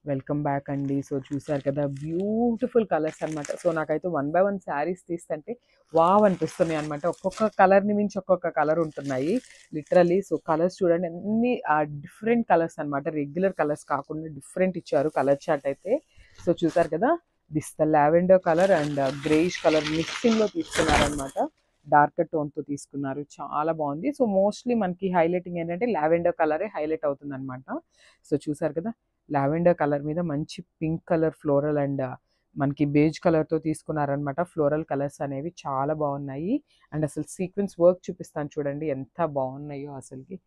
Welcome back అండి. So, చూసారు కదా బ్యూటిఫుల్ కలర్స్ అనమాట. సో, నాకైతే వన్ బై వన్ శారీస్ తీస్తుంటే వావ్ అనిపిస్తున్నాయి అనమాట. ఒక్కొక్క కలర్‌ని మించి ఒక్కొక్క కలర్ ఉంటున్నాయి. లిటరల్లీ సో, కలర్స్ చూడండి అన్నీ డిఫరెంట్ కలర్స్ అనమాట. రెగ్యులర్ కలర్స్ కాకుండా డిఫరెంట్ ఇచ్చారు కలర్ చార్ట్ అయితే. సో, చూసారు కదా this the lavender colour and greyish colour మిక్సింగ్‌లో తీసుకున్నారనమాట. డార్కర్ టోన్‌తో తీసుకున్నారు. చాలా బాగుంది. సో, మోస్ట్‌లీ మనకి హైలైటింగ్ ఏంటంటే లావెండర్ కలరే హైలైట్ అవుతుందనమాట. సో, చూసారు కదా లావెండర్ కలర్ మీద మంచి పింక్ కలర్ ఫ్లోరల్ అండ్ మనకి బేజ్ కలర్‌తో తీసుకున్నారనమాట. ఫ్లోరల్ కలర్స్ అనేవి చాలా బాగున్నాయి. అండ్ అసలు సీక్వెన్స్ వర్క్ చూపిస్తాను చూడండి ఎంత బాగున్నాయో అసలుకి.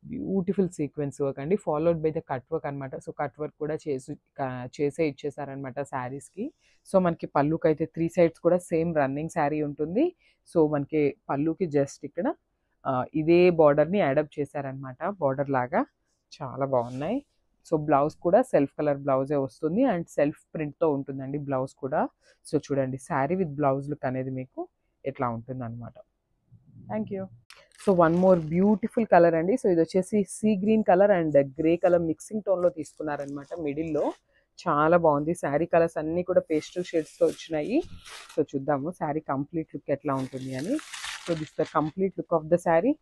బ్యూటిఫుల్ సీక్వెన్స్ వర్క్ అండి. Followed by the cut work అనమాట. సో, కట్ వర్క్ కూడా చేసే ఇచ్చేసారనమాట శారీస్‌కి. సో, మనకి పళ్ళుకైతే 3 సైడ్స్ కూడా సేమ్ రన్నింగ్ శారీ ఉంటుంది. సో, మనకి పళ్ళుకి జస్ట్ ఇక్కడ ఇదే బార్డర్‌ని యాడప్ చేశారనమాట. బార్డర్ లాగా చాలా బాగున్నాయి. సో, బ్లౌజ్ కూడా సెల్ఫ్ కలర్ బ్లౌజే వస్తుంది అండ్ సెల్ఫ్ ప్రింట్‌తో ఉంటుందండి బ్లౌజ్ కూడా. సో, చూడండి శారీ విత్ బ్లౌజ్ లుక్ అనేది మీకు ఎట్లా ఉంటుందనమాట. Thank you. So, one more beautiful colour అండి. సో, ఇదొచ్చేసి sea green colour and grey colour mixing టోన్‌లో తీసుకున్నారనమాట మిడిల్‌లో. చాలా బాగుంది. శారీ కలర్స్ అన్నీ కూడా పేస్టల్ షేడ్స్‌తో వచ్చినాయి. సో, చూద్దాము శారీ కంప్లీట్ లుక్ ఎట్లా ఉంటుంది అని. So, this the complete look of the sari.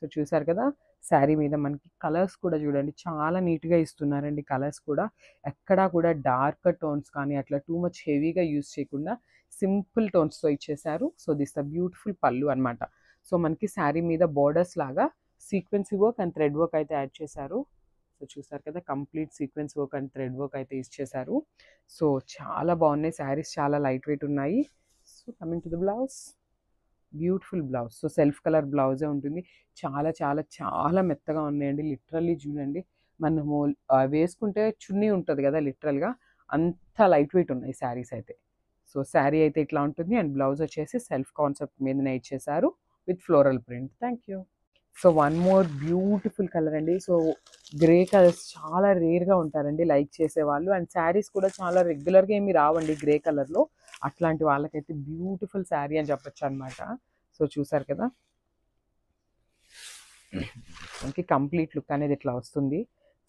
So, చూసారు కదా శారీ మీద మనకి కలర్స్ కూడా చూడండి చాలా నీట్‌గా ఇస్తున్నారండి కలర్స్ కూడా. ఎక్కడా కూడా డార్కర్ టోన్స్ కానీ అట్లా టూ మచ్ హెవీగా యూజ్ చేయకుండా సింపుల్ టోన్స్‌తో ఇచ్చేశారు. సో, దిస్ ద బ్యూటిఫుల్ పల్లు అనమాట. సో, మనకి శారీ మీద బోర్డర్స్ లాగా sequence work and thread work అయితే యాడ్ చేశారు. సో, చూసారు కదా complete sequence work and thread work అయితే ఇచ్చేశారు. సో, చాలా బాగున్నాయి శారీస్, చాలా లైట్ వెయిట్ ఉన్నాయి. So, coming to the blouse. Beautiful blouse. So, self colour బ్లౌజే ఉంటుంది. చాలా చాలా చాలా మెత్తగా ఉన్నాయండి. లిటరల్లీ చూడండి మనము వేసుకుంటే చున్నీ ఉంటది కదా లిటరల్‌గా అంత లైట్ వెయిట్ ఉన్నాయి శారీస్ అయితే. సో, శారీ అయితే ఇట్లా ఉంటుంది అండ్ బ్లౌజ్ వచ్చేసి సెల్ఫ్ కాన్సెప్ట్ మీదనే ఇచ్చేశారు with floral print. Thank you. So, one more beautiful colour అండి. సో, గ్రే కలర్స్ చాలా రేర్‌గా ఉంటారండి లైక్ చేసేవాళ్ళు. అండ్ శారీస్ కూడా చాలా రెగ్యులర్‌గా ఏమి రావండి గ్రే కలర్‌లో. అట్లాంటి వాళ్ళకైతే బ్యూటిఫుల్ శారీ అని చెప్పొచ్చనమాట. సో, చూసారు కదా మనకి కంప్లీట్ లుక్ అనేది ఇట్లా వస్తుంది.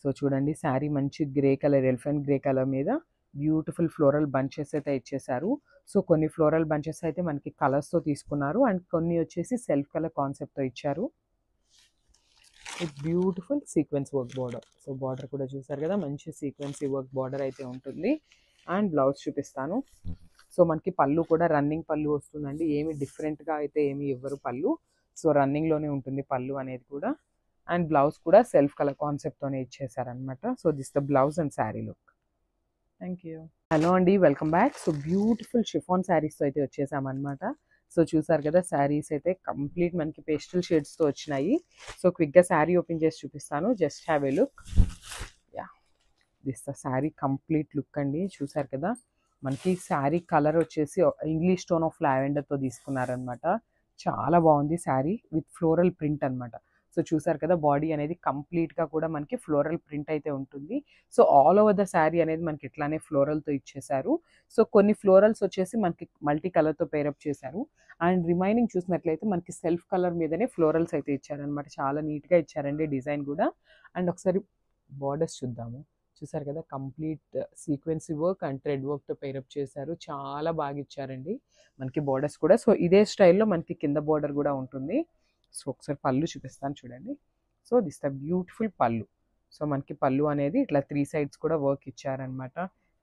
సో, చూడండి శారీ మంచి grey colour elephant grey colour మీద బ్యూటిఫుల్ ఫ్లోరల్ బంచెస్ అయితే ఇచ్చేశారు. సో, కొన్ని ఫ్లోరల్ బంచెస్ అయితే మనకి కలర్స్‌తో తీసుకున్నారు అండ్ కొన్ని వచ్చేసి సెల్ఫ్ కలర్ కాన్సెప్ట్‌తో ఇచ్చారు. With beautiful sequence work border. So, border కూడా చూసారు కదా మంచి సీక్వెన్సీ వర్క్ బార్డర్ అయితే ఉంటుంది. అండ్ బ్లౌజ్ చూపిస్తాను. సో, మనకి పళ్ళు కూడా రన్నింగ్ పళ్ళు వస్తుందండి. ఏమి డిఫరెంట్‌గా అయితే ఏమి ఇవ్వరు పళ్ళు. సో, రన్నింగ్‌లోనే ఉంటుంది పళ్ళు అనేది కూడా. అండ్ బ్లౌజ్ కూడా సెల్ఫ్ కలర్ కాన్సెప్ట్‌తోనే ఇచ్చేసారనమాట. So, this the blouse and sari look. Thank you. Hello అండి. Welcome back. So, beautiful chiffon శారీస్‌తో అయితే వచ్చేసామనమాట. సో, చూసారు కదా శారీస్ అయితే కంప్లీట్ మనకి పేస్టల్ షేడ్స్‌తో వచ్చినాయి. సో, క్విక్‌గా శారీ ఓపెన్ చేసి చూపిస్తాను. Just have a look. Yeah! This the sari complete look అండి. చూసారు కదా మనకి శారీ కలర్ వచ్చేసి ఇంగ్లీష్ టోన్ ఆఫ్ లావెండర్‌తో తీసుకున్నారనమాట. చాలా బాగుంది శారీ విత్ ఫ్లోరల్ ప్రింట్ అనమాట. సో, చూసారు కదా బాడీ అనేది కంప్లీట్‌గా కూడా మనకి ఫ్లోరల్ ప్రింట్ అయితే ఉంటుంది. So, all over the sari అనేది మనకి ఇట్లానే ఫ్లోరల్‌తో ఇచ్చేశారు. సో, కొన్ని ఫ్లోరల్స్ వచ్చేసి మనకి మల్టీ కలర్‌తో పేరప్ చేశారు. అండ్ రిమైనింగ్ చూసినట్లయితే మనకి సెల్ఫ్ కలర్ మీదనే ఫ్లోరల్స్ అయితే ఇచ్చారనమాట. చాలా నీట్‌గా ఇచ్చారండి డిజైన్ కూడా. అండ్ ఒకసారి బార్డర్స్ చూద్దాము. చూసారు కదా కంప్లీట్ సీక్వెన్సీ వర్క్ అండ్ థ్రెడ్ వర్క్‌తో పేరప్ చేశారు. చాలా బాగా ఇచ్చారండి మనకి బోర్డర్స్ కూడా. సో, ఇదే స్టైల్‌లో మనకి కింద బోర్డర్ కూడా ఉంటుంది. సో, ఒకసారి పళ్ళు చూపిస్తాను చూడండి. సో, దిస్ ద బ్యూటిఫుల్ పళ్ళు. సో, మనకి పళ్ళు అనేది ఇట్లా 3 సైడ్స్ కూడా వర్క్ ఇచ్చారనమాట.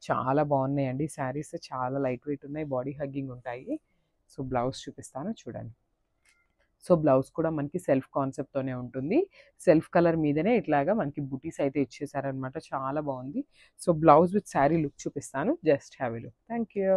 చాలా బాగున్నాయండి శారీస్. చాలా లైట్ వెయిట్ ఉన్నాయి. బాడీ హగ్గింగ్ ఉంటాయి. సో, బ్లౌజ్ చూపిస్తాను చూడండి. సో, బ్లౌజ్ కూడా మనకి సెల్ఫ్ కాన్సెప్ట్‌తోనే ఉంటుంది. సెల్ఫ్ కలర్ మీదనే ఇట్లాగా మనకి బుటీస్ అయితే ఇచ్చేసారనమాట. చాలా బాగుంది. So, blouse with sari look చూపిస్తాను. Just have a look. Thank you.